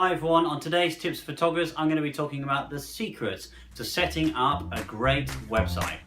Hi everyone, on today's Tips for Photographers, I'm going to be talking about the secrets to setting up a great website.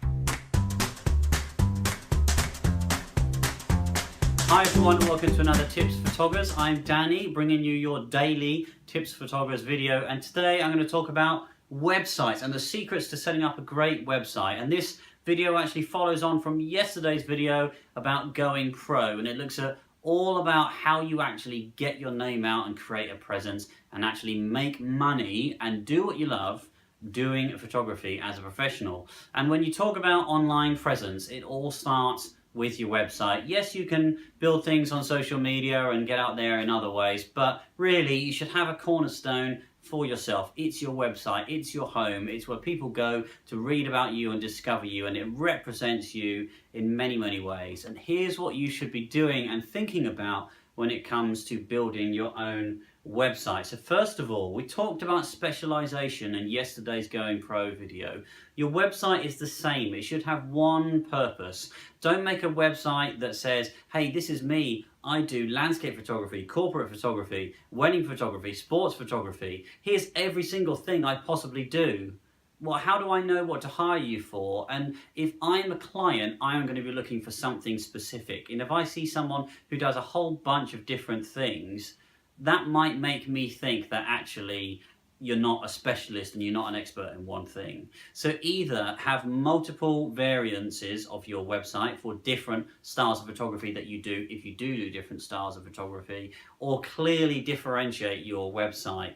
Hi everyone, welcome to another Tips for Photographers. I'm Danny, bringing you your daily Tips for Photographers video, and today I'm going to talk about websites and the secrets to setting up a great website. And this video actually follows on from yesterday's video about going pro, and it looks at all about how you actually get your name out and create a presence and actually make money and do what you love doing photography as a professional. And when you talk about online presence, it all starts with your website. Yes, you can build things on social media and get out there in other ways, but really you should have a cornerstone for yourself. It's your website, it's your home, it's where people go to read about you and discover you, and it represents you in many, many ways. And here's what you should be doing and thinking about when it comes to building your own website. So first of all, we talked about specialization in yesterday's Going Pro video. Your website is the same. It should have one purpose. Don't make a website that says, hey, this is me. I do landscape photography, corporate photography, wedding photography, sports photography. Here's every single thing I possibly do. Well, how do I know what to hire you for? And if I'm a client, I am going to be looking for something specific. And if I see someone who does a whole bunch of different things, that might make me think that actually you're not a specialist and you're not an expert in one thing. So either have multiple variances of your website for different styles of photography that you do, if you do different styles of photography, or clearly differentiate your website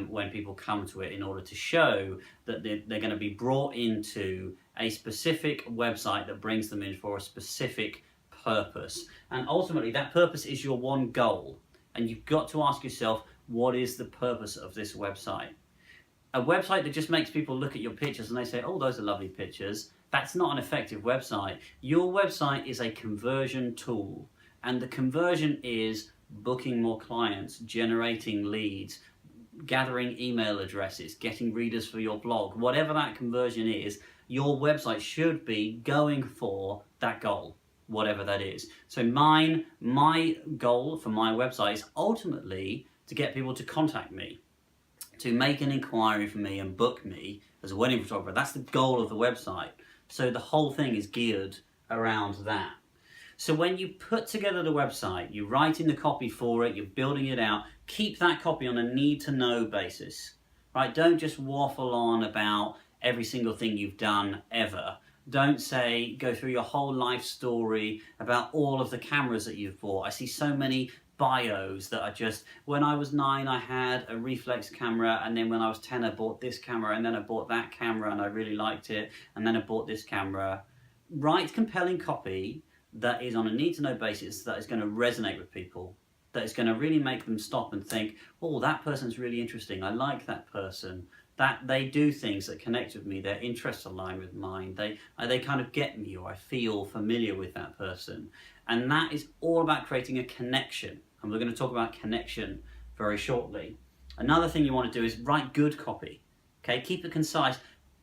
when people come to it, in order to show that they're going to be brought into a specific website that brings them in for a specific purpose. And ultimately that purpose is your one goal. And you've got to ask yourself, what is the purpose of this website? A website that just makes people look at your pictures and they say, oh, those are lovely pictures, that's not an effective website. Your website is a conversion tool. And the conversion is booking more clients, generating leads, gathering email addresses, getting readers for your blog. Whatever that conversion is, your website should be going for that goal, whatever that is. So my goal for my website is ultimately to get people to contact me, to make an inquiry for me and book me as a wedding photographer. That's the goal of the website. So the whole thing is geared around that. So when you put together the website, you're writing the copy for it, you're building it out, keep that copy on a need-to-know basis, right? Don't just waffle on about every single thing you've done ever. Don't say, go through your whole life story about all of the cameras that you've bought. I see so many bios that are just, when I was 9 I had a reflex camera, and then when I was 10 I bought this camera, and then I bought that camera and I really liked it, and then I bought this camera. Write compelling copy that is on a need-to-know basis, that is going to resonate with people, that is going to really make them stop and think, oh, that person's really interesting, I like that person, that they do things that connect with me, their interests align with mine, they kind of get me, or I feel familiar with that person. And that is all about creating a connection, and we're going to talk about connection very shortly. Another thing you want to do is write good copy. Okay, keep it concise.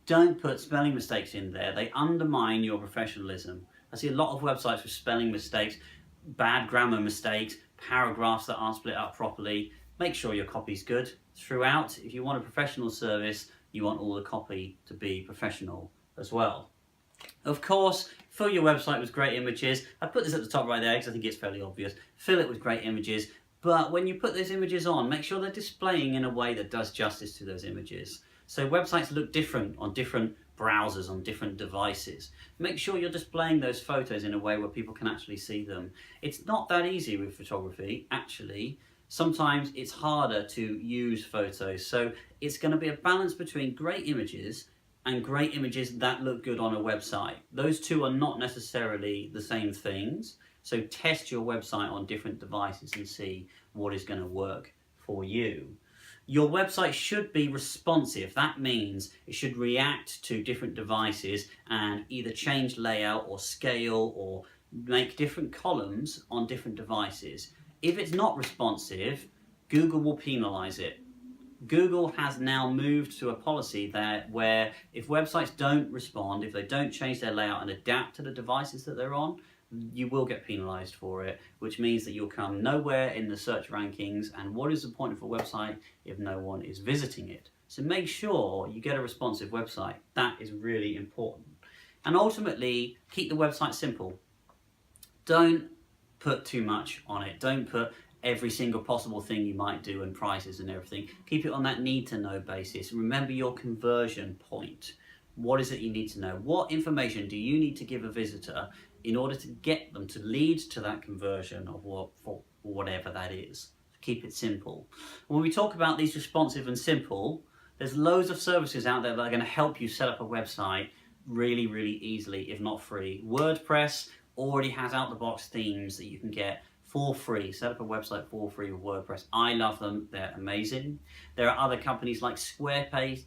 Don't put spelling mistakes in there. They undermine your professionalism. I see a lot of websites with spelling mistakes, bad grammar mistakes, paragraphs that aren't split up properly. Make sure your copy's good throughout. If you want a professional service, you want all the copy to be professional as well. Of course, fill your website with great images. I put this at the top right there because I think it's fairly obvious. Fill it with great images, but when you put those images on, make sure they're displaying in a way that does justice to those images. So websites look different on different browsers, on different devices. Make sure you're displaying those photos in a way where people can actually see them. It's not that easy with photography, actually. Sometimes it's harder to use photos. So it's going to be a balance between great images and great images that look good on a website. Those two are not necessarily the same things. So test your website on different devices and see what is going to work for you. Your website should be responsive. That means it should react to different devices and either change layout or scale or make different columns on different devices. If it's not responsive, Google will penalize it. Google has now moved to a policy where if websites don't respond, if they don't change their layout and adapt to the devices that they're on, you will get penalized for it, which means that you'll come nowhere in the search rankings. And what is the point of a website if no one is visiting it? So make sure you get a responsive website. That is really important. And ultimately, keep the website simple. Don't put too much on it. Don't put every single possible thing you might do and prices and everything. Keep it on that need to know basis. Remember your conversion point. What is it you need to know? What information do you need to give a visitor in order to get them to lead to that conversion of whatever that is? Keep it simple. When we talk about these responsive and simple, there's loads of services out there that are going to help you set up a website really, really easily, if not free. WordPress already has out-the-box themes that you can get for free. Set up a website for free with WordPress. I love them. They're amazing. There are other companies like Squarespace,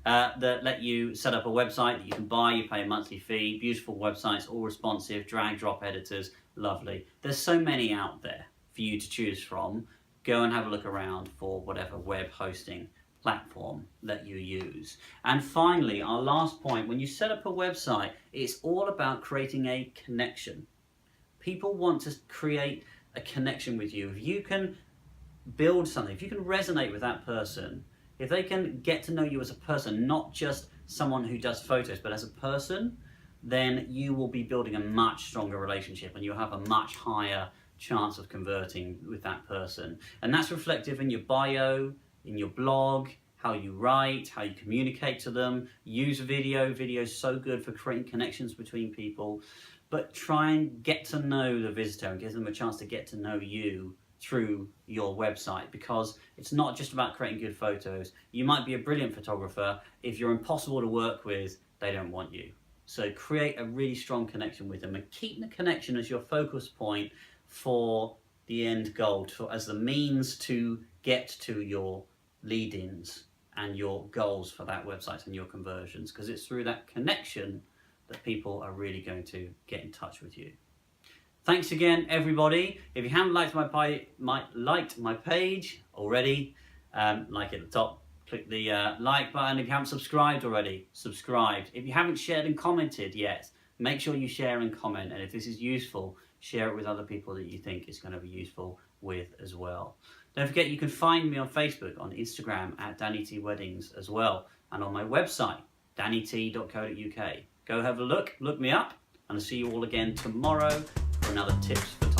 that let you set up a website that you can buy. You pay a monthly fee. Beautiful websites, all responsive, drag drop editors. Lovely. There's so many out there for you to choose from. Go and have a look around for whatever web hosting platform that you use. And finally, our last point, when you set up a website, it's all about creating a connection. People want to create a connection with you. If you can build something, if you can resonate with that person, if they can get to know you as a person, not just someone who does photos, but as a person, then you will be building a much stronger relationship and you'll have a much higher chance of converting with that person. And that's reflective in your bio, in your blog, how you write, how you communicate to them. Use video. Video is so good for creating connections between people. But try and get to know the visitor and give them a chance to get to know you through your website, because it's not just about creating good photos. You might be a brilliant photographer. If you're impossible to work with, they don't want you. So create a really strong connection with them and keep the connection as your focus point for the end goal, as the means to get to your lead-ins and your goals for that website and your conversions, because it's through that connection that people are really going to get in touch with you. Thanks again, everybody. If you haven't liked my page already, like at the top, click the like button. If you haven't subscribed already, subscribe. If you haven't shared and commented yet, make sure you share and comment. And if this is useful, share it with other people that you think is going to be useful with as well. Don't forget, you can find me on Facebook, on Instagram at Danny T Weddings as well, and on my website, dannyt.co.uk. Go have a look me up, and I'll see you all again tomorrow for another Tips for